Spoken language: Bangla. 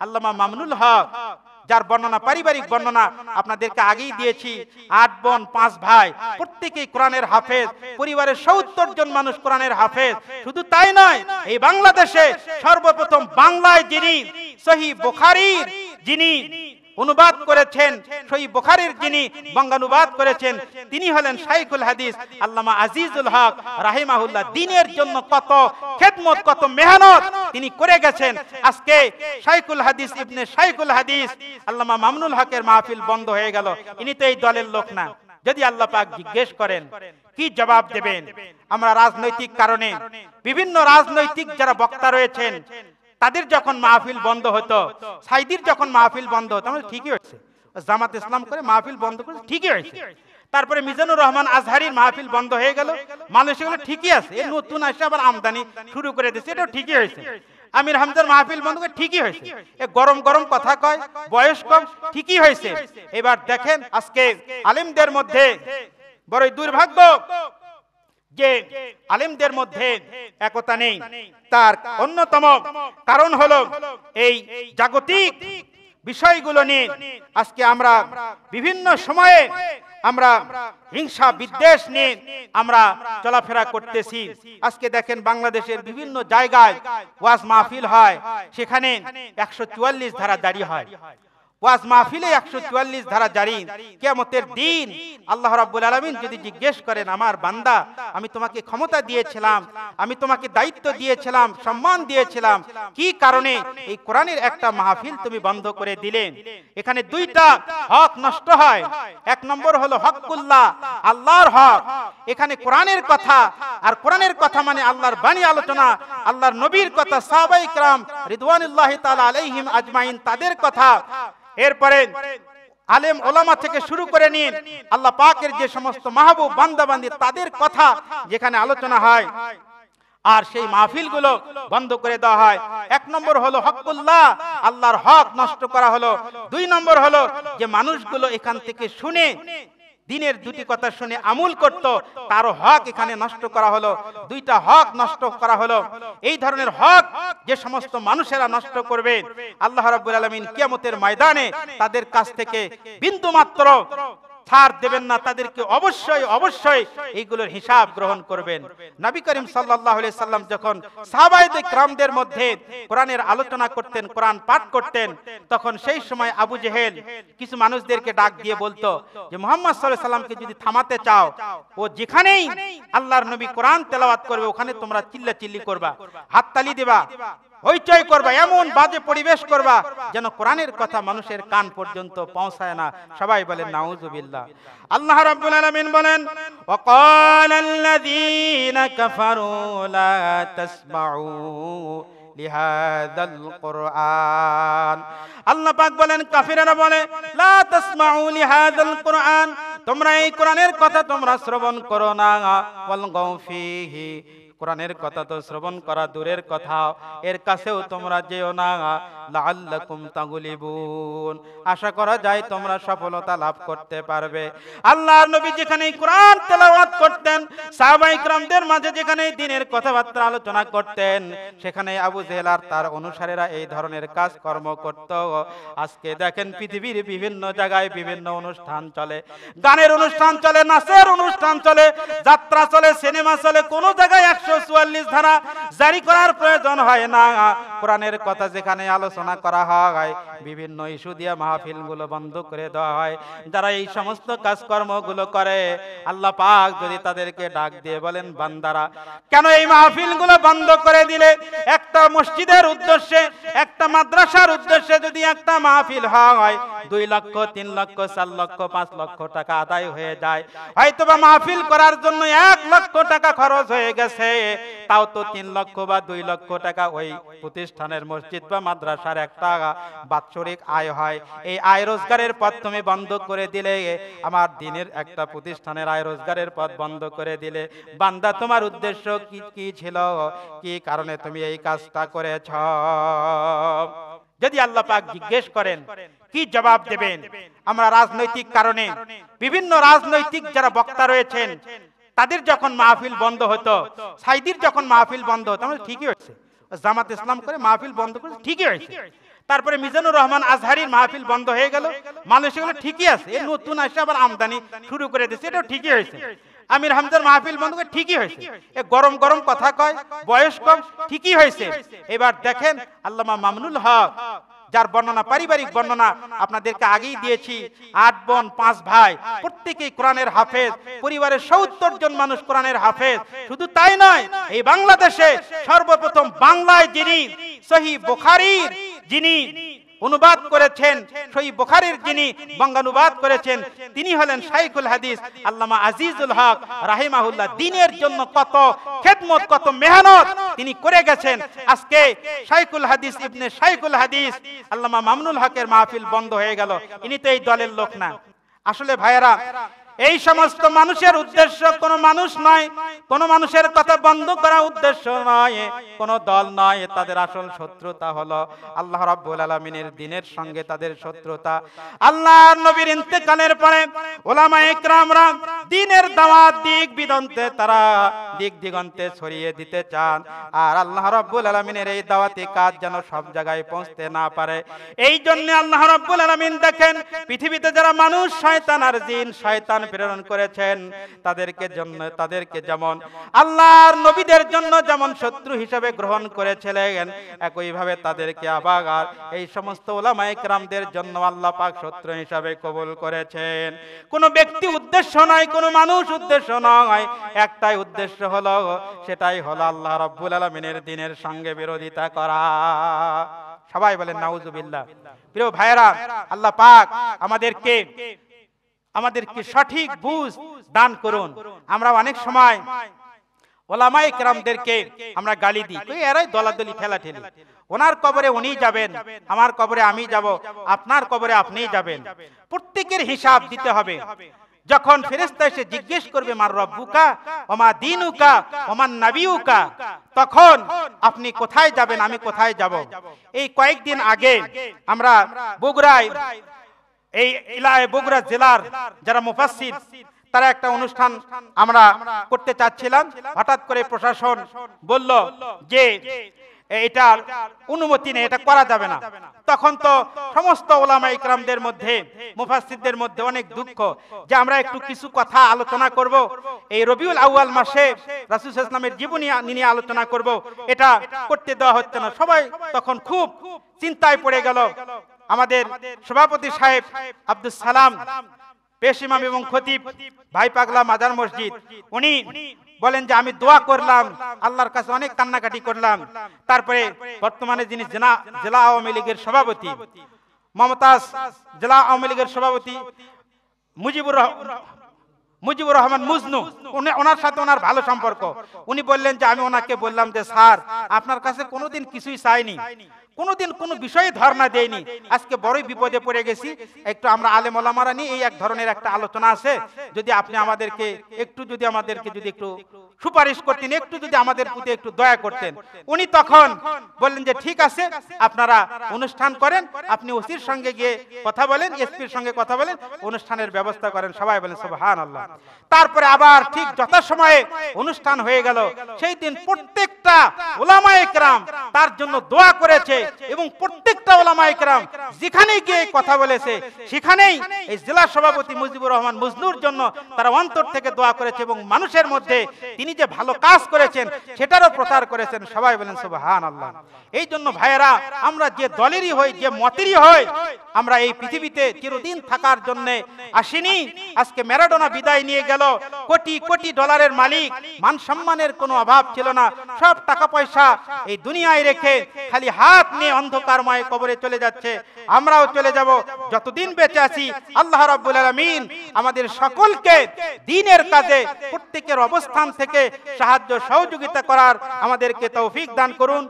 আল্লামা মামুনুল হক, যার বর্ণনা পারিবারিক বর্ণনা আপনাদেরকে আগেই দিয়েছি। 8 বোন 5 ভাই, প্রত্যেকেই কোরআনের হাফেজ, পরিবারের 70 জন মানুষ কোরআনের হাফেজ। শুধু তাই নয়, এই বাংলাদেশে সর্বপ্রথম বাংলায় যিনি সহিহ বুখারীর যিনি অনুবাদ করেছেন, সহিহ বুখারীর যিনি বঙ্গানুবাদ করেছেন, তিনি হলেন শাইখুল হাদিস আল্লামা আজিজুল হক রাহিমাহুল্লাহ। দ্বীনের জন্য কত খেদমত, কত মেহনত তিনি করে গেছেন। আজকে শাইখুল হাদিস ইবনে শাইখুল হাদিস আল্লামা মামুনুল হকের মাহফিল বন্ধ হয়ে গেল। ইনি তো এই দলের লোক না। যদি আল্লাহ পাক জিজ্ঞেস করেন কি জবাব দেবেন? আমরা রাজনৈতিক কারণে বিভিন্ন রাজনৈতিক যারা বক্তা রয়েছেন তাদের যখন মাহফিল বন্ধ হতো, সাইদির যখন মাহফিল বন্ধ হতো, আমরা ঠিকই হয়েছে, জামাত ইসলাম করে মাহফিল বন্ধ করে ঠিকই হয়েছে। তারপরে মিজানুর রহমান আজহারির মাহফিল বন্ধ হয়ে গেল, মানুষ এগুলো ঠিকই আছে, এর নতুন আসে আবার আমদানি শুরু করে দিয়েছে, এটাও ঠিকই হয়েছে। আমির হামজার মাহফিল বন্ধ করে ঠিকই হয়েছে, এ গরম গরম কথা কয়, বয়স কম, ঠিকই হয়েছে। এবার দেখেন আজকে আলেমদের মধ্যে বড়ই দুর্ভাগ্য যে আলেমদের মধ্যে একতা নেই। তার অন্যতম কারণ হলো এই জাগতিক বিষয়গুলো নিয়ে আজকে আমরা বিভিন্ন সময়ে আমরা হিংসা বিদ্বেষ নিয়ে আমরা চলাফেরা করতেছি। আজকে দেখেন বাংলাদেশের বিভিন্ন জায়গায় ওয়াজ মাহফিল হয়, সেখানে 144 ধারা জারি হয়। ওয়াজ মাহফিলে 144 ধারা জারি। কিয়ামতের দিন আল্লাহ রাব্বুল আলামিন যদি জিজ্ঞেস করেন, আমার বান্দা আমি তোমাকে ক্ষমতা দিয়েছিলাম, আমি তোমাকে দায়িত্ব দিয়েছিলাম, সম্মান দিয়েছিলাম, কি কারণে এই কোরআনের একটা মাহফিল তুমি বন্ধ করে দিলে? এখানে দুইটা হক নষ্ট হয়। এক নম্বর হলো হকুল্লাহ, আল্লাহর হক। এখানে কোরআনের কথা, আর কোরআনের কথা মানে আল্লাহর বাণী আলোচনা, আল্লাহর নবীর কথা, সাহাবায়ে কেরাম রিদওয়ানুল্লাহি তাআলা আলাইহিম আজমাইন তাদের কথা, এরপরে আলেম ওলামা থেকে শুরু করে নিন আল্লাহ পাকের যে সমস্ত মাহবুব বান্দা বান্দি তাদের কথা যেখানে আলোচনা হয়, আর সেই মাহফিলগুলো বন্ধ করে দেওয়া হয়। এক নম্বর হলো হকুল্লাহ, আল্লাহর হক নষ্ট করা হলো। 2 নম্বর হলো যে মানুষগুলো এখান থেকে শুনে দিনের দুটি কথা শুনে আমল করত, তারও হক এখানে নষ্ট করা হলো। 2টা হক নষ্ট করা হলো। এই ধরনের হক যে সমস্ত মানুষেরা নষ্ট করবে, আল্লাহ রাব্বুল আলামিন কিয়ামতের ময়দানে তাদের কাছ থেকে বিন্দু মাত্র ছাড় দেবেন না, তাদেরকে অবশ্যই অবশ্যই এইগুলোর হিসাব গ্রহণ করবেন। নবী করিম সাল্লাল্লাহু আলাইহি সাল্লাম যখন সাহাবায়ে কিরামদের মধ্যে কোরআনের আলোচনা করতেন, কোরআন পাঠ করতেন, তখন সেই সময় আবু জেহেল কিছু মানুষদেরকে ডাক দিয়ে বলতো যে মুহাম্মদ সাল্লাল্লাহু আলাইহি সাল্লামকে যদি থামাতে চাও, ও যেখানেই আল্লাহর নবী কোরআন তেলাওয়াত করবে ওখানে তোমরা চিল্লাচিল্লি করবা, হাততালি দিবা, হইচই করবা, এমন বাজে পরিবেশ করবা যেন কোরআনের কথা মানুষের কান পর্যন্ত পৌঁছায় না। সবাই বলেন নাউযুবিল্লাহ। আল্লাহ রাব্বুল আলামিন বলেন ওয়াকালাল্লাযীনা কাফারু লা তাসমাউ লিহাযাল কুরআন। আল্লাহ পাক বলেন কাফিররা বলে লা তাসমাউ লিহাযাল কুরআন, তোমরা এই কোরআনের কথা তোমরা শ্রবণ করো না। ওয়ালগাউ ফীহি, কোরআনের কথা তো শ্রবণ করা দূরের কথা, এর কাছেও তোমরা যেও না। লাআল্লাকুম তাগলিবুন, আশা করা যায় তোমরা সফলতা লাভ করতে পারবে। আল্লাহর নবী যেখানে কোরআন তেলাওয়াত করতেন, সাহাবায়ে কিরামদের মাঝে যেখানে দ্বীনের কথাবার্তা আলোচনা করতেন, সেখানে আবু জেহেল আর তার অনুসারীরা এই ধরনের কাজ কর্ম করত। আজকে দেখেন পৃথিবীর বিভিন্ন জায়গায় বিভিন্ন অনুষ্ঠান চলে, গানের অনুষ্ঠান চলে, নাচের অনুষ্ঠান চলে, যাত্রা চলে, সিনেমা চলে, কোন জায়গায় 144 ধারা জারি করার প্রয়োজন হয় না। কোরআনের কথা যেখানে আলোচনা করা হয়, বিভিন্ন ইস্যু দিয়ে মাহফিলগুলো বন্ধ করে দেওয়া হয়। যারা এই সমস্ত কাজকর্মগুলো করে, আল্লাহ পাক যদি তাদেরকে ডাক দিয়ে বলেন বান্দারা কেন এই মাহফিলগুলো বন্ধ করে দিলে? একটা মসজিদের উদ্দেশ্যে, একটা মাদ্রাসার উদ্দেশ্যে যদি একটা মাহফিল হয়, 2 লক্ষ 3 লক্ষ 4 লক্ষ 5 লক্ষ টাকা আদায় হয়ে যায়। হয়তোবা মাহফিল করার জন্য 1 লক্ষ টাকা খরচ হয়ে গেছে, তাও তো 3 লক্ষ বা 2 লক্ষ টাকা ওই প্রতিষ্ঠানের মসজিদ বা মাদ্রাসার একটা বাৎসরিক আয় হয়। এই আয় রোজগারের পথ তুমি বন্ধ করে দিলে, আমার দ্বীনের একটা প্রতিষ্ঠানের আয় রোজগারের পথ বন্ধ করে দিলে। বান্দা তোমার উদ্দেশ্য কি ছিল? কি কারণে তুমি এই কাজটা করেছ? যদি আল্লাহ পাক জিজ্ঞেস করেন কি জবাব দেবেন? আমরা রাজনৈতিক কারণে বিভিন্ন রাজনৈতিক যারা বক্তা রয়েছেন তাদের যখন মাহফিল বন্ধ হতো, সাইদির যখন মাহফিল বন্ধ হতো, আমরা ঠিকই হয়েছে, জামাত ইসলাম করে মাহফিল বন্ধ করে ঠিকই হয়েছে। তারপরে মিজানুর রহমান আজহারির মাহফিল বন্ধ হয়ে গেল। মানুষ এগুলো ঠিকই আছে, এই নতুন আসে আবার আমদানি শুরু করে দিচ্ছে, এটাও ঠিকই হয়েছে। আমির হামজার মাহফিল বন্ধ করে ঠিকই হয়েছে, এ গরম গরম কথা কয়, বয়স কম, ঠিকই হয়েছে। এবার দেখেন আল্লামা মামুনুল হক, যার বর্ণনা পারিবারিক বর্ণনা আপনাদেরকে আগেই দিয়েছি, 8 বোন 5 ভাই, প্রত্যেকেই কোরআনের হাফেজ, পরিবারের 70 জন মানুষ কোরআনের হাফেজ। শুধু তাই নয়, এই বাংলাদেশে সর্বপ্রথম বাংলায় যিনি সহিহ বুখারীর যিনি অনুবাদ করেছেন, সহিহ বুখারীর যিনি বঙ্গানুবাদ করেছেন, তিনি হলেন শাইখুল হাদিস আল্লামা আজিজুল হক রাহিমাহুল্লাহ। দ্বীনের জন্য কত খেদমত, কত মেহনত তিনি করে গেছেন। আজকে শাইখুল হাদিস ইবনে শাইখুল হাদিস আল্লামা মামুনুল হকের মাহফিল বন্ধ হয়ে গেল। ইনি তো এই দলের লোক না। আসলে ভাইয়েরা, এই সমস্ত মানুষের উদ্দেশ্য কোন মানুষ নয়, কোন মানুষের কথা বন্ধ করা উদ্দেশ্য নয়, কোন দল নয়। তাদের আসল শত্রুতা হলো আল্লাহ রাব্বুল আলামিনের দ্বীনের সঙ্গে তাদের শত্রুতা। আল্লাহর নবীর ইন্তেকালের পরে উলামায়ে কেরামরা দ্বীনের দাওয়াত দিক বিদন্তে তারা দিক দিগন্তে ছড়িয়ে দিতে চান, আর আল্লাহ রাব্বুল আলামিনের এই দাওয়াতি কাজ যেন সব জায়গায় পৌঁছতে না পারে। এই জন্য আল্লাহ রাব্বুল আলামিন দেখেন পৃথিবীতে যারা মানুষ শয়তান আর জিন শয়তান প্রেরণ করেছেন, তাদেরকে যেমন আল্লাহর নবীদের জন্য যেমন শত্রু হিসেবে গ্রহণ করেছিলেন, একইভাবে তাদেরকে আবার এই সমস্ত উলামায়ে কেরামদের জন্য আল্লাহ পাক শত্রু হিসেবে কবুল করেছেন। কোন ব্যক্তি উদ্দেশ্য নয়, কোন মানুষ উদ্দেশ্য নয়, একটাই উদ্দেশ্য হলো, সেটাই হলো আল্লাহ রাব্বুল আলামিনের দ্বীনের সঙ্গে বিরোধিতা করা। সবাই বলেন নাউজুবিল্লাহ। প্রিয় ভাইয়েরা, আল্লাহ পাক আমাদেরকে সঠিক বুঝ দান করুন। আমরা অনেক সময় ওলামায়ে কেরামদেরকে আমরা গালি দিই, এরাই দলাদলি ঠেলাঠেলি, ওনার কবরে উনি যাবেন, আমার কবরে আমি যাব, আপনার কবরে আপনিই যাবেন। প্রত্যেকের হিসাব দিতে হবে। যখন ফেরেশতা এসে জিজ্ঞেস করবে মার রব্বুকা ওমা দীনুকা ওমান নাবিয়ুকা, তখন আপনি কোথায় যাবেন, আমি কোথায় যাব। এই কয়েকদিন আগে আমরা বগুড়া জেলার যারা মুফাসসির, তারা একটা অনুষ্ঠান আমরা করতে চাচ্ছিলাম। হঠাৎ করে প্রশাসন বলল যে এটার অনুমতি নেই, এটা করা যাবে না। তখন তো সমস্ত উলামায়ে কেরামদের মধ্যে, মুফাসসিরদের মধ্যে অনেক দুঃখ যে আমরা একটু কিছু কথা আলোচনা করব, এই রবিউল আউয়াল মাসে রাসূল সাল্লাল্লাহু আলাইহি ওয়াসাল্লামের জীবনী নিয়ে আলোচনা করব, এটা করতে দেওয়া হচ্ছে না। সবাই তখন খুব চিন্তায় পড়ে গেল। আমাদের সভাপতি সাহেব আব্দুল সালাম, পেশ ইমাম এবং খতিব ভাই পাগলা মাজার মসজিদ, উনি বলেন যে আমি দোয়া করলাম, আল্লাহর কাছে অনেক কান্নাকাটি করলাম। তারপরে বর্তমানে যিনি জেলা আওয়ামী লীগের সভাপতি মমতাজ, জেলা আওয়ামী লীগের সভাপতি মুজিবুর রহমান মুজনু, ওনার সাথে ওনার ভালো সম্পর্ক। উনি বললেন যে আমি ওনাকে বললাম যে স্যার, আপনার কাছে কোনোদিন কিছুই চাইনি, কোনোদিন কোনো বিষয়ে ধর্ণা দেয়নি, আজকে বড়ই বিপদে পড়ে গেছি, একটু আমরা আলেম ওলামারা নিয়ে এই এক ধরনের একটা আলোচনা আছে, যদি আপনি আমাদেরকে একটু সুপারিশ করতেন, একটু যদি আমাদের প্রতি একটু দয়া করতেন। উনি তখন বললেন যে ঠিক আছে, আপনারা অনুষ্ঠান করেন, আপনি ওসির সঙ্গে গিয়ে কথা বলেন, এসপির সঙ্গে কথা বলেন, অনুষ্ঠানের ব্যবস্থা করেন। সবাই বলেন সুবহানাল্লাহ। তারপরে আবার ঠিক যথাসময়ে অনুষ্ঠান হয়ে গেল। সেই দিন প্রত্যেকটা উলামায়ে কেরাম তার জন্য দোয়া করেছে, এবং প্রত্যেকটা উলামায়ে কেরাম যেখানে গিয়ে কথা বলেছে সেখানেই এই জেলা সভাপতি মুজিবুর রহমান মুজনুর জন্য তারা অন্তর থেকে দোয়া করেছে, এবং মানুষের মধ্যে তিনি যে ভালো কাজ করেছেন সেটারও প্রচার করেছেন। সবাই বলেন সুবহানাল্লাহ। এই জন্য ভাইয়েরা, আমরা যে দলেরই হই, যে মতেরই হই, আমরা এই পৃথিবীতে চিরদিন থাকার জন্য আসিনি। আজকে ম্যারাডোনা বিদায় নিয়ে গেল, কোটি কোটি ডলারের মালিক, মান সম্মানের কোনো অভাব ছিল না, সব টাকা পয়সা এই দুনিয়ায় রেখে খালি হাত নিয়ে অন্ধকারময় কবরে চলে যাচ্ছে। আমরাও চলে যাব। যতদিন বেঁচে আছি আল্লাহ রাব্বুল আলামিন আমাদের সকলকে দ্বীনের কাজে প্রত্যেকের অবস্থান থেকে সাহায্য সহযোগিতা করার আমাদেরকে তৌফিক দান করুন।